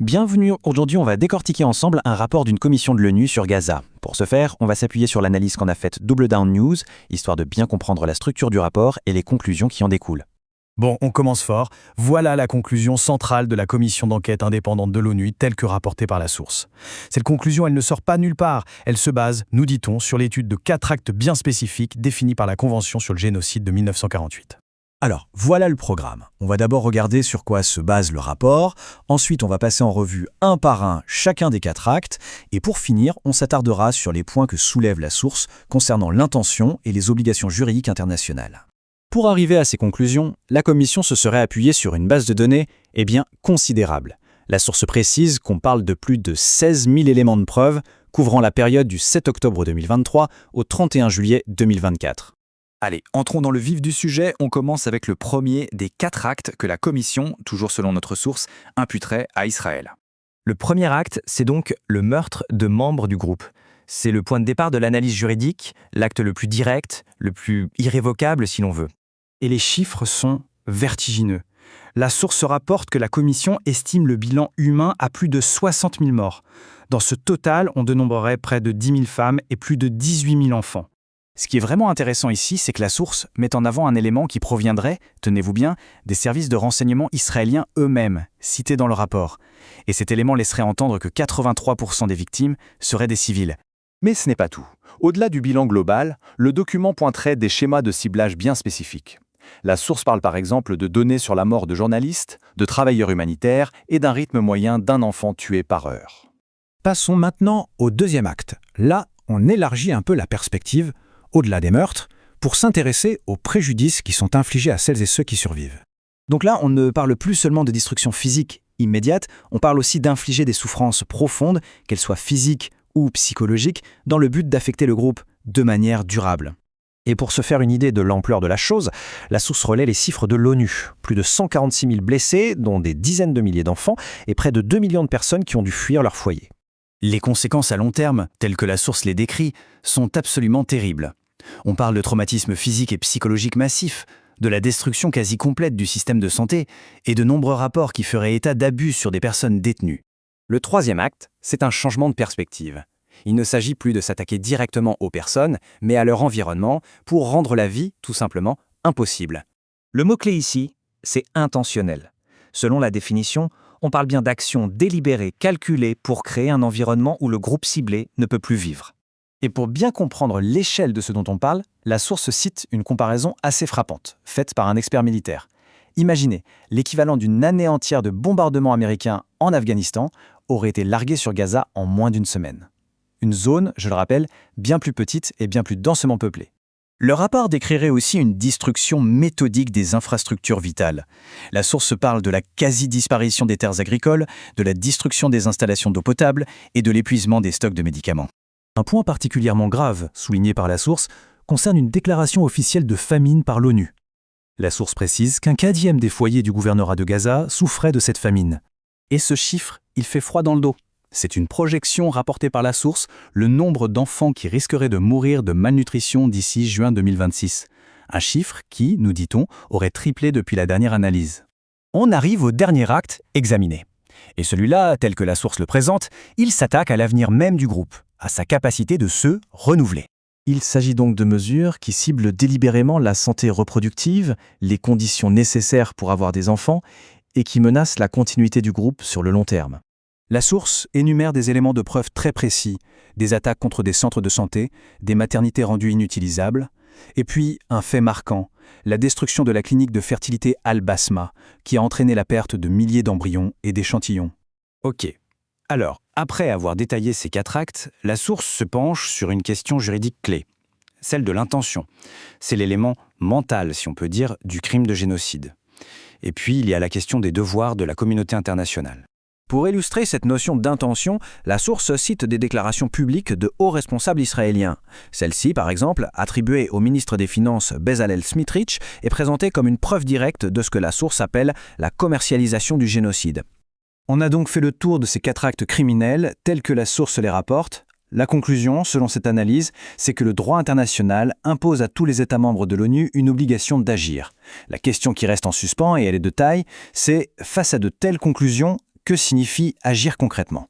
Bienvenue, aujourd'hui on va décortiquer ensemble un rapport d'une commission de l'ONU sur Gaza. Pour ce faire, on va s'appuyer sur l'analyse qu'en a faite Double Down News, histoire de bien comprendre la structure du rapport et les conclusions qui en découlent. Bon, on commence fort. Voilà la conclusion centrale de la commission d'enquête indépendante de l'ONU, telle que rapportée par la source. Cette conclusion, elle ne sort pas nulle part. Elle se base, nous dit-on, sur l'étude de 4 actes bien spécifiques définis par la Convention sur le génocide de 1948. Alors, voilà le programme. On va d'abord regarder sur quoi se base le rapport, ensuite on va passer en revue un par un chacun des 4 actes, et pour finir, on s'attardera sur les points que soulève la source concernant l'intention et les obligations juridiques internationales. Pour arriver à ces conclusions, la Commission se serait appuyée sur une base de données, considérable. La source précise qu'on parle de plus de 16 000 éléments de preuve, couvrant la période du 7 octobre 2023 au 31 juillet 2024. Allez, entrons dans le vif du sujet. On commence avec le premier des 4 actes que la Commission, toujours selon notre source, imputerait à Israël. Le premier acte, c'est donc le meurtre de membres du groupe. C'est le point de départ de l'analyse juridique, l'acte le plus direct, le plus irrévocable si l'on veut. Et les chiffres sont vertigineux. La source rapporte que la Commission estime le bilan humain à plus de 60 000 morts. Dans ce total, on dénombrerait près de 10 000 femmes et plus de 18 000 enfants. Ce qui est vraiment intéressant ici, c'est que la source met en avant un élément qui proviendrait, tenez-vous bien, des services de renseignement israéliens eux-mêmes, cités dans le rapport. Et cet élément laisserait entendre que 83% des victimes seraient des civils. Mais ce n'est pas tout. Au-delà du bilan global, le document pointerait des schémas de ciblage bien spécifiques. La source parle par exemple de données sur la mort de journalistes, de travailleurs humanitaires et d'un rythme moyen d'un enfant tué par heure. Passons maintenant au deuxième acte. Là, on élargit un peu la perspective, au-delà des meurtres, pour s'intéresser aux préjudices qui sont infligés à celles et ceux qui survivent. Donc là, on ne parle plus seulement de destruction physique immédiate, on parle aussi d'infliger des souffrances profondes, qu'elles soient physiques ou psychologiques, dans le but d'affecter le groupe de manière durable. Et pour se faire une idée de l'ampleur de la chose, la source relaie les chiffres de l'ONU. Plus de 146 000 blessés, dont des dizaines de milliers d'enfants, et près de 2 millions de personnes qui ont dû fuir leur foyer. Les conséquences à long terme, telles que la source les décrit, sont absolument terribles. On parle de traumatisme physique et psychologique massif, de la destruction quasi complète du système de santé et de nombreux rapports qui feraient état d'abus sur des personnes détenues. Le troisième acte, c'est un changement de perspective. Il ne s'agit plus de s'attaquer directement aux personnes, mais à leur environnement, pour rendre la vie, tout simplement, impossible. Le mot-clé ici, c'est intentionnel. Selon la définition, on parle bien d'actions délibérées, calculées pour créer un environnement où le groupe ciblé ne peut plus vivre. Et pour bien comprendre l'échelle de ce dont on parle, la source cite une comparaison assez frappante, faite par un expert militaire. Imaginez, l'équivalent d'une année entière de bombardements américains en Afghanistan aurait été largué sur Gaza en moins d'une semaine. Une zone, je le rappelle, bien plus petite et bien plus densément peuplée. Le rapport décrirait aussi une destruction méthodique des infrastructures vitales. La source parle de la quasi-disparition des terres agricoles, de la destruction des installations d'eau potable et de l'épuisement des stocks de médicaments. Un point particulièrement grave, souligné par la source, concerne une déclaration officielle de famine par l'ONU. La source précise qu'un quinzième des foyers du gouvernorat de Gaza souffrait de cette famine. Et ce chiffre, il fait froid dans le dos. C'est une projection rapportée par la source, le nombre d'enfants qui risqueraient de mourir de malnutrition d'ici juin 2026. Un chiffre qui, nous dit-on, aurait triplé depuis la dernière analyse. On arrive au dernier acte examiné. Et celui-là, tel que la source le présente, il s'attaque à l'avenir même du groupe, à sa capacité de se renouveler. Il s'agit donc de mesures qui ciblent délibérément la santé reproductive, les conditions nécessaires pour avoir des enfants, et qui menacent la continuité du groupe sur le long terme. La source énumère des éléments de preuve très précis, des attaques contre des centres de santé, des maternités rendues inutilisables, et puis un fait marquant, la destruction de la clinique de fertilité Al-Basma, qui a entraîné la perte de milliers d'embryons et d'échantillons. Ok. Alors, après avoir détaillé ces 4 actes, la source se penche sur une question juridique clé, celle de l'intention. C'est l'élément mental, si on peut dire, du crime de génocide. Et puis, il y a la question des devoirs de la communauté internationale. Pour illustrer cette notion d'intention, la source cite des déclarations publiques de hauts responsables israéliens. Celle-ci, par exemple, attribuée au ministre des Finances Bezalel Smotrich, est présentée comme une preuve directe de ce que la source appelle la commercialisation du génocide. On a donc fait le tour de ces 4 actes criminels tels que la source les rapporte. La conclusion, selon cette analyse, c'est que le droit international impose à tous les États membres de l'ONU une obligation d'agir. La question qui reste en suspens, et elle est de taille, c'est, face à de telles conclusions, Que signifie agir concrètement?